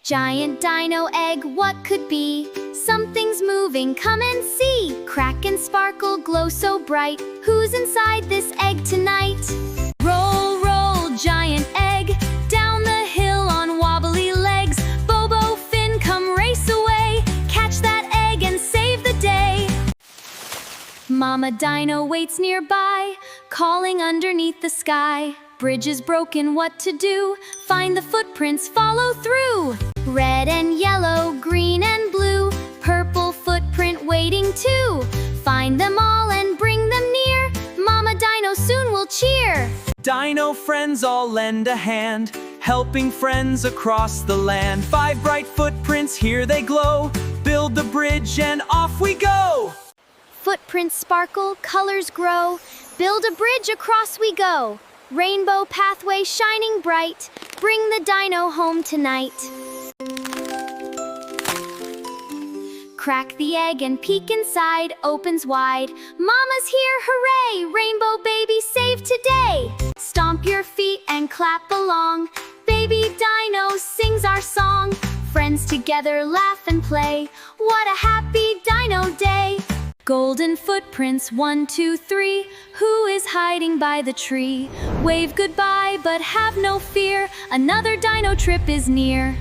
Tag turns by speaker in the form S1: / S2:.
S1: Giant dino egg, what could be? Something's moving, come and see. Crack and sparkle, glow so bright. Who's inside this egg tonight? Roll, roll, giant egg, down the hill on wobbly legs. Bobo Finn, come race away. Catch that egg and save the day. Mama Dino waits nearby, calling underneath the sky. Bridge is broken, what to do? Find the footprints, follow through. Red and yellow, green and blue, purple footprint waiting too. Find them all and bring them near. Mama Dino soon will cheer.
S2: Dino friends all lend a hand, helping friends across the land. 5 bright footprints, here they glow. Build the bridge and off we go.
S1: Footprints sparkle, colors grow. Build a bridge, across we go. Rainbow pathway shining bright. Bring the dino home tonight. Crack the egg and peek inside, opens wide. Mama's here, hooray! Rainbow baby saved today. Stomp your feet and clap along. Baby dino sings our song. Friends together laugh and play. What a happy dino day! Golden footprints, 1, 2, 3. Who is hiding by the tree? Wave goodbye, but have no fear. Another dino trip is near.